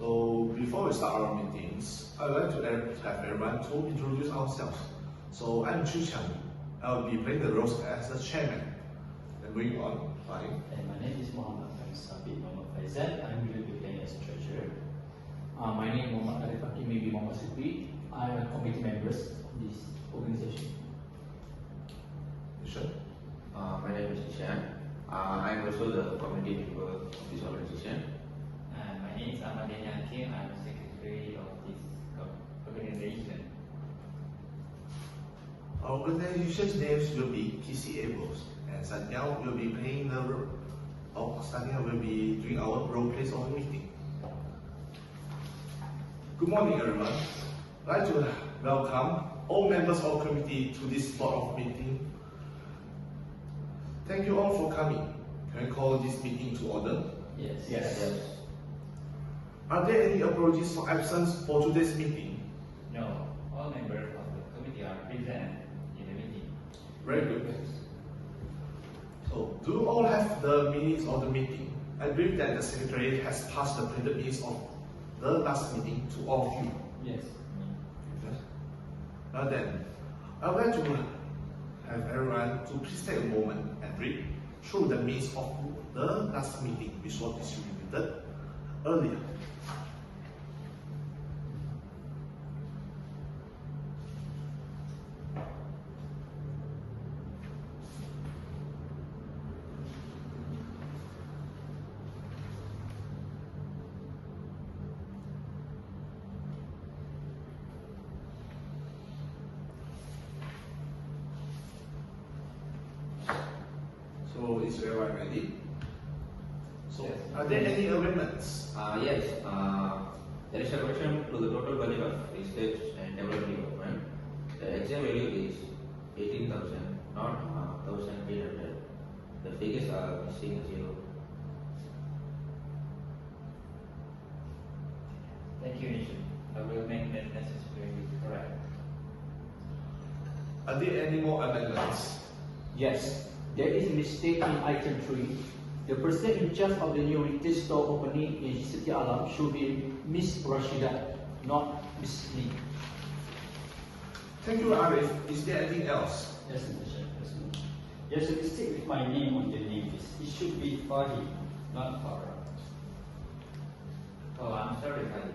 So before we start our meetings, I would like to have everyone to introduce ourselves. So I'm Chu Chang. I will be playing the roles as the chairman. And moving on, fine. And my name is Muhammad Faizal. I'm going to be playing as treasurer. My name is Muhammad Arif Hakim, maybe Muhammad Sukri. I'm a committee member of this organization. Sure. My name is Ishan. I'm also the committee member of this organization. My name is Ahmadiyah Hakim. I'm the secretary of this organization. Our organization's names will be TCAbles, and Sanyao will be playing the role. Sanyao will be doing our role plays on the meeting. Good morning, everyone. I'd like to welcome all members of the committee to this board of meeting. Thank you all for coming. Can I call this meeting to order? Yes. Are there any apologies for absence for today's meeting? No, all members of the committee are present in the meeting. Very good. So, do you all have the minutes of the meeting? I believe that the secretary has passed the printed minutes of the last meeting to all of you. Yes. Now then, I would like to have everyone to please take a moment and read through the minutes of the last meeting which was distributed earlier. So is everyone ready? So Yes. are there any amendments? Yes, there is a correction to the total budget of research and development. The exact value is 18,000, not 1,800. The figures are missing a zero. Thank you, Nishan. I will make that necessary correct. Are there any more amendments? Yes. There is a mistake in item 3. The person in charge of the new retail store opening in City Alam should be Miss Rashida, not Miss Lee. Thank you, Arif. Is there anything else? Yes, Mr. Chairperson. There's a mistake with my name on the name list. It should be Fahim, not Farah. Oh, I'm sorry, Fahim.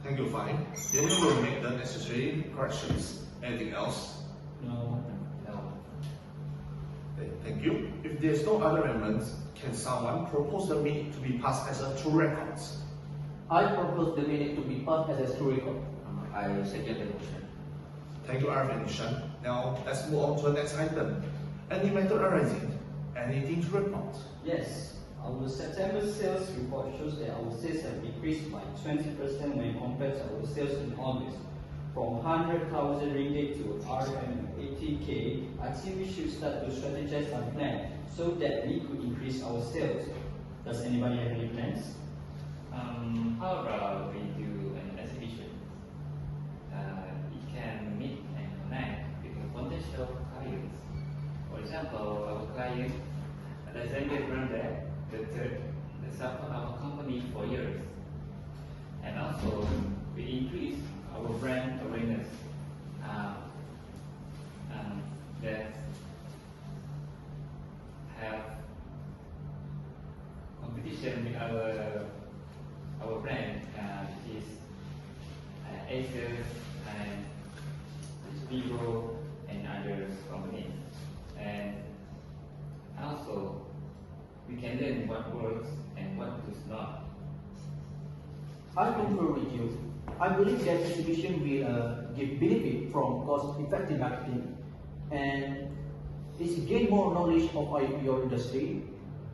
Thank you, fine. Then we will make the necessary corrections. Anything else? No. No. Okay, thank you. If there's no other amendments, can someone propose the minute to be passed as a true record? I propose the minute to be passed as a true record. I second the motion. Thank you, Arif and Nishan. Now, let's move on to the next item. Any matter arising? Anything to report? Yes, our September sales report shows that our sales have increased by 20% when compared to our sales in August. From 100,000 ringgit to RM80K, I think we should start to strategize and plan so that we could increase our sales. Does anybody have any plans? How about we do an exhibition? It can meet and connect with the potential clients. For example, our client, Alexander Brandek, the third, that support our company for years. And also, we increase our brand awareness that have competition with our brand, which is Acer and Vivo and others companies. And also, we can learn what works and what does not. I concur with you. I believe that exhibition will give benefit from cost-effective marketing and is gain more knowledge of your industry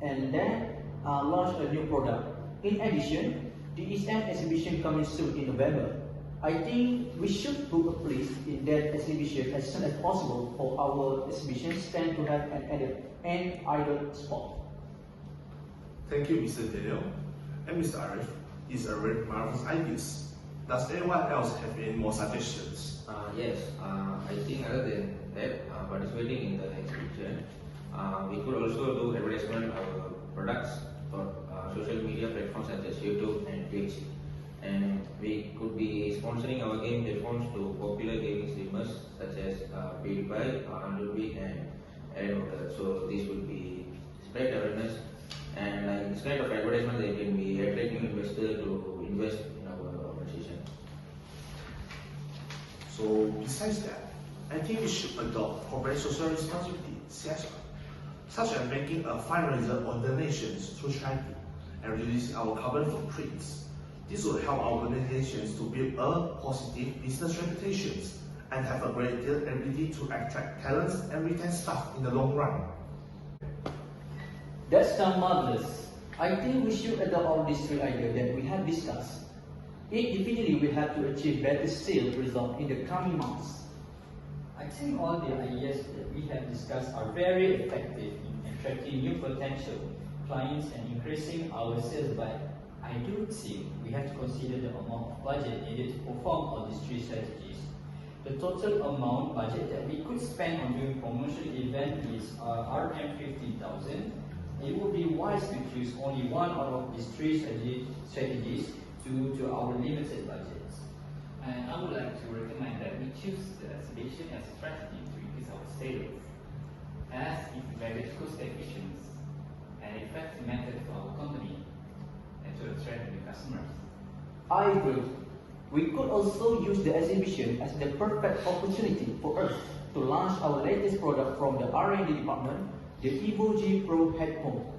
and then launch a new product. In addition, the ESM exhibition coming soon in November. I think we should book a place in that exhibition as soon as possible for our exhibition stand to have an added and idle spot. Thank you, Mr. Daniel. And Mr. Arif, these are very marvelous ideas. Does anyone else have any more suggestions? Yes, I think other than that, participating in the exhibition, we could also do advertisement of products for social media platforms such as YouTube and Twitch. And we could be sponsoring our game headphones to popular gaming streamers such as PewDiePie, Andrew and so this would be spread awareness, and like this kind of advertisement they can be attracting investors to invest in our organization. So besides that, I think we should adopt corporate social responsibility, CSR, such as making a fundraiser or donations to charity and reducing our carbon footprints. This will help our organizations to build a positive business reputation and have a greater ability to attract talents and retain staff in the long run. That sounds marvelous. I think we should adopt all these three ideas that we have discussed. Individually, we have to achieve better sales results in the coming months. I think all the ideas that we have discussed are very effective in attracting new potential clients and increasing our sales, but I do think we have to consider the amount of budget needed to perform all these three strategies. The total amount budget that we could spend on doing promotional event is RM 15,000. It would be wise to choose only one out of these three strategies due to our limited budgets. And I would like to recommend that we choose the exhibition as a strategy to increase our sales, as it is very cost efficient and effective method for our company and to attract new customers. I agree. We could also use the exhibition as the perfect opportunity for us to launch our latest product from the R&D department, the Evo G Pro headphone.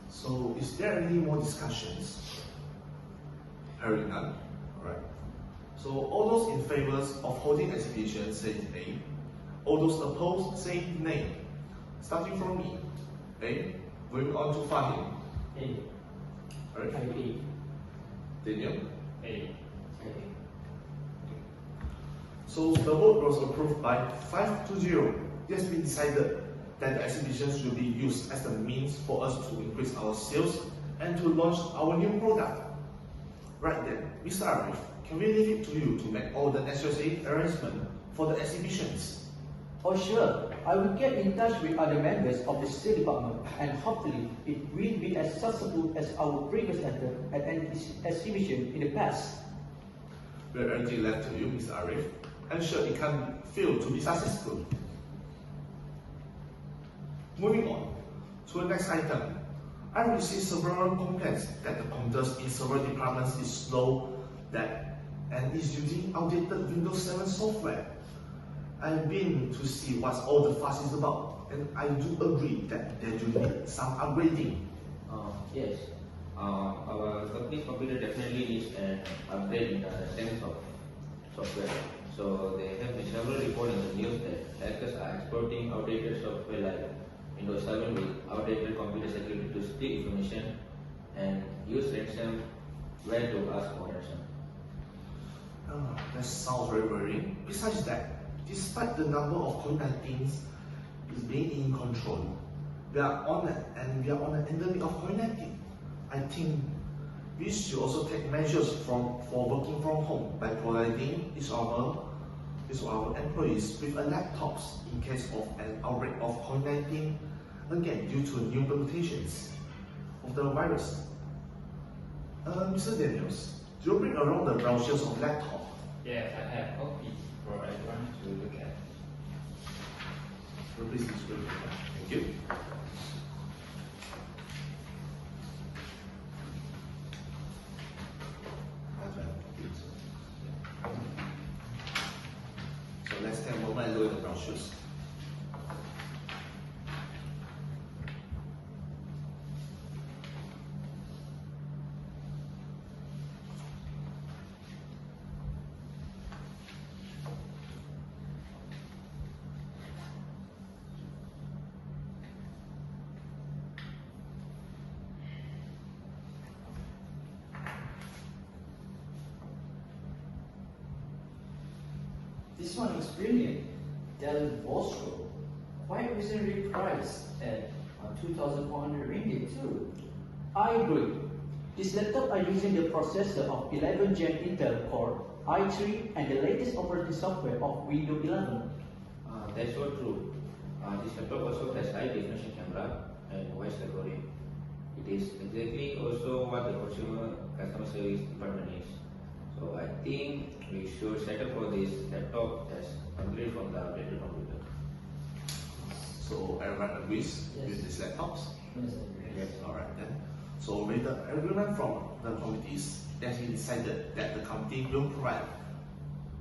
So is there any more discussions? Hearing none. Alright. So all those in favor of holding exhibition say nay. All those opposed say nay. Starting from me. A. Going on to Fahim. A. Alright. A. Daniel. A. So the vote was approved by 5-0. It has been decided that the exhibition should be used as the means for us to increase our sales and to launch our new product. Right then, Mr. Arif, can we leave it to you to make all the necessary arrangements for the exhibitions? Oh sure, I will get in touch with other members of the sales department and hopefully it will be as successful as our previous effort at an exhibition in the past. We have everything left to you, Mr. Arif. I'm sure it can fail to be successful. Moving on to the next item. I received several complaints that the computers in several departments is slow and is using outdated Windows 7 software. I've been to see what all the fuss is about, and I do agree that there do need some upgrading. Yes, our company's computer definitely needs an upgrade in the sense of software. So there have been several reports in the news that hackers are exploiting outdated software like Windows 7 with outdated computer security to steal information and use ransomware to ask for ransom. That sounds very worrying. Besides that, despite the number of COVID-19 is being in control, we are on an endemic of COVID-19. I think we should also take measures for working from home by providing each of our employees with a laptops in case of an outbreak of COVID-19, again due to new mutations of the virus. Mr. Daniels, do you bring around the brochures of laptop? Yes, I have copies for everyone to look at. Please display. Thank you. So let's take a moment and look at the brochures. This one is brilliant. Dell Vostro, quite reasonably priced at 2,400 ringgit too. I agree. This laptop are using the processor of 11 Gen Intel Core i3, and the latest operating software of Windows 11. That's so true. This laptop also has high definition camera and voice recording. It is exactly also what the customer service department needs. So I think we should settle for this laptop as upgrade from the updated computer. So everyone agrees Yes. with these laptops? Yes, Yes. Alright then. So with the agreement from the committees, then he decided that the company will provide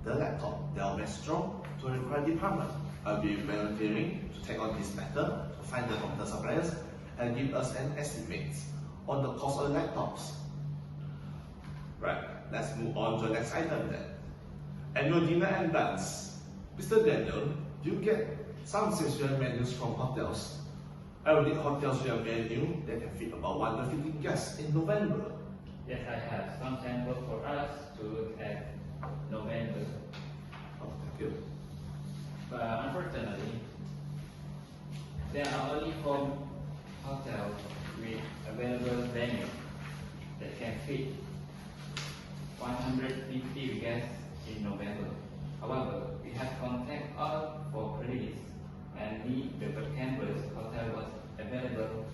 the laptop that will be strong to the required department. I'll be volunteering to take on this matter to find the computer suppliers and give us an estimate on the cost of the laptops. Right, let's move on to the next item then. Annual dinner and dance. Mr. Daniel, do you get some session menus from hotels? I will need hotels with a menu that can fit about 150 guests in November. Yes, I have some samples for us to look at November. Oh, thank you. But unfortunately, there are only 4 hotels with available venue that can fit 150 guests in November. However, we have contacted all 4 credits and the campus hotel was available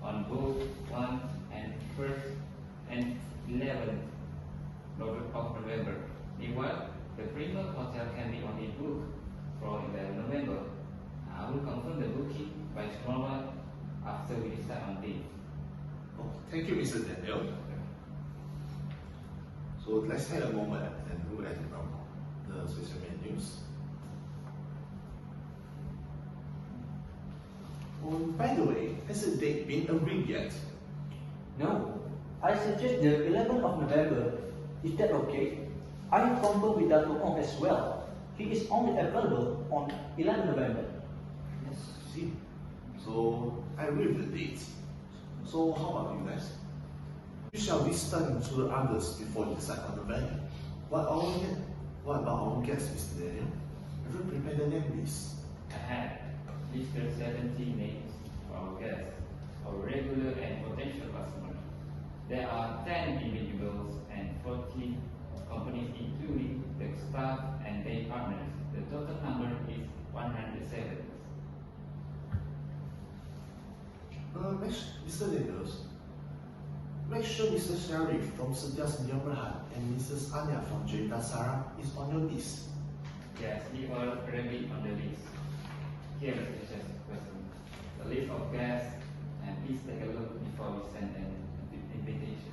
on both 1 and 1st and 11th of November. Meanwhile, the Premier Hotel can be only booked for 11 November. I will confirm the booking by tomorrow after we decide on this. Oh, thank you, Mr. Daniel. So let's take a moment and look at the special menus. Oh, by the way, has the date been agreed yet? No, I suggest the 11th of November. Is that okay? I have confirmed with Dr. Ong as well. He is only available on 11 November. Yes. See, so I agree with the dates. So how about you guys? You shall listen to the others before you decide on the venue. What about our guests, Mr. Daniel? Have you prepared the name list? I have listed 70 names for our guests, our regular and potential customers. There are 10 individuals and 40 companies including the staff and their partners. The total number is 107. Mr. Daniels, make sure Mr. Sharif from Setia Sedia Berhad and Mrs. Anya from Cerita Sarah is on your list. Yes, we are already on the list. Here is just a question. The list of guests, and please take a look before we send an invitation.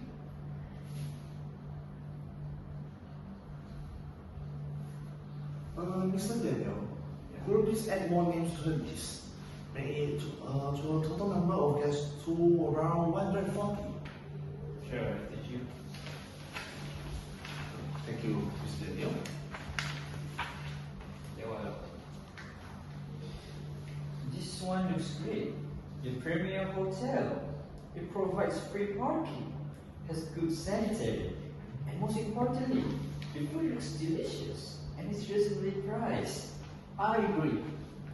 Mr. Daniel, could you please add more names to the list? Make it to a total number of guests to around 140. Sure, did you? Thank you, Mr. Daniel. You're welcome. This one looks great. The Premier Hotel. It provides free parking, has good sanitary, and most importantly, the food looks delicious and it's reasonably priced. I agree.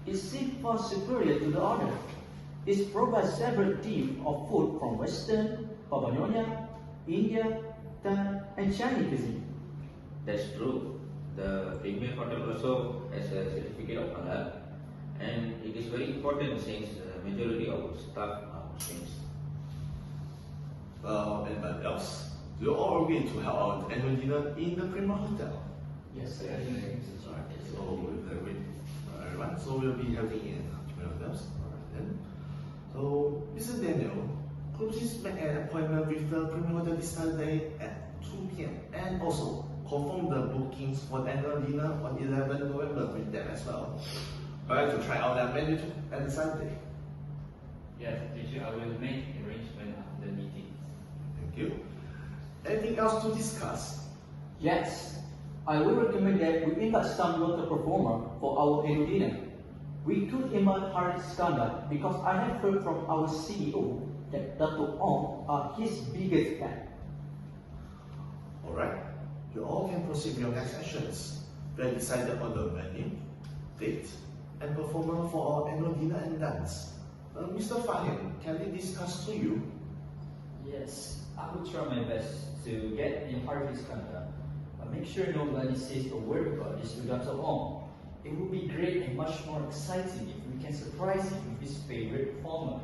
It seems far superior to the other. It provides several themes of food from Western, Papua Nyonya, India, Thai, and Chinese cuisine. That's true. The Premier Hotel also has a certificate of halal, and it is very important since the majority of staff are Muslims. Anybody else? Do you all agree to have our annual dinner in the Premier Hotel? Yes, Yes. So we'll agree. Everyone. So we'll be having in Premier Hotels. Alright then. So Mr. Daniel, could you please make an appointment with the Premier Hotel this Saturday at 2 p.m. and also confirm the bookings for the annual dinner on 11 November with them as well. I'd like to try out their menu at the Sunday. Yes, teacher, I will make arrangement after the meeting. Thank you. Anything else to discuss? Yes, I will recommend that we invite some local performer for our annual dinner. We could invite Haris Iskandar because I have heard from our CEO that Dr. Ong are his biggest fan. Alright, you all can proceed with your next actions. We have decided on the venue, date, and performer for our annual dinner and dance. Mr. Fahim, can we discuss to you? Yes, I will try my best to get in Harvey's Canada. make sure nobody says a word about this to Dr. Ong. It would be great and much more exciting if we can surprise him with his favorite performer.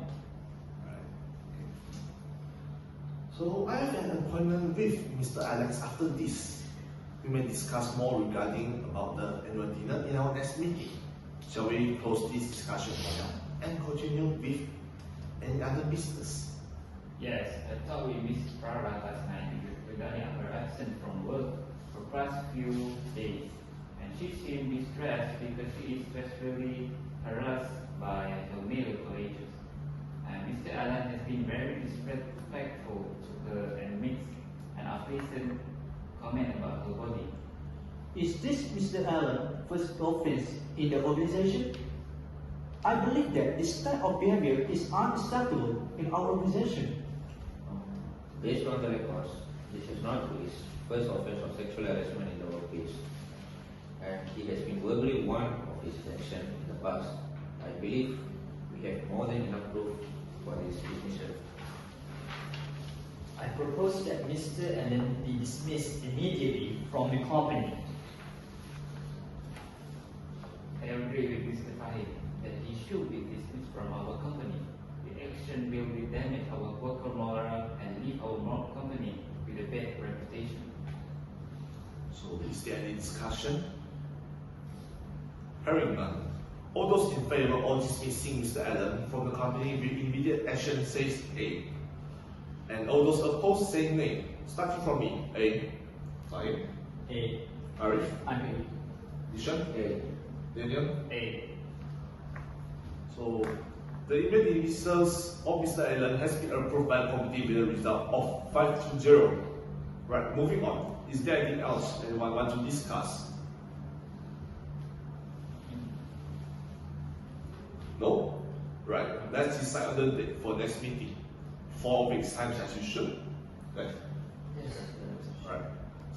So I have an appointment with Mr. Alex after this. We may discuss more regarding about the annual dinner in our next meeting. Shall we close this discussion for now and continue with any other business? Yes, I talked with Mrs. Prara last night regarding her absence from work for past few days, and she seemed distressed because she is stressfully harassed by her male colleagues. And Mr. Alan has been very disrespectful to her and makes an unpleasant comment about her body. Is this Mr. Allen's first offense in the organization? I believe that this type of behavior is unacceptable in our organization. Based on the records, this is not his first offense of sexual harassment in the workplace, and he has been verbally warned of his action in the past. I believe we have more than enough proof for this dismissal. I propose that Mr. Allen be dismissed immediately from the company. I agree with Mr. Fahim that he should be dismissed from our company. The action will damage our worker morale and leave our company with a bad reputation. So is there any discussion? Hearing none. All those in favor of dismissing Mr. Allen from the company with immediate action says A. And all those opposed say nay. Starting from me. A. Fahim. A. Arif. I'm A. Dishan. A. Daniel. A. So the immediate dismissals of Mr. Allen has been approved by the committee with a result of 5 to 0. Right, moving on. Is there anything else anyone want to discuss? No? Right, let's decide on the date for next meeting. 4 weeks time as you should. Right? Yes. Right.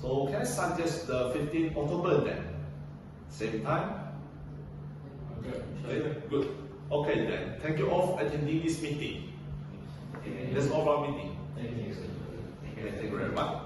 So can I suggest the 15th October then? Same time? Okay, good. Okay then, thank you all for attending this meeting. That's all for our meeting. Thank you. Thank you very much.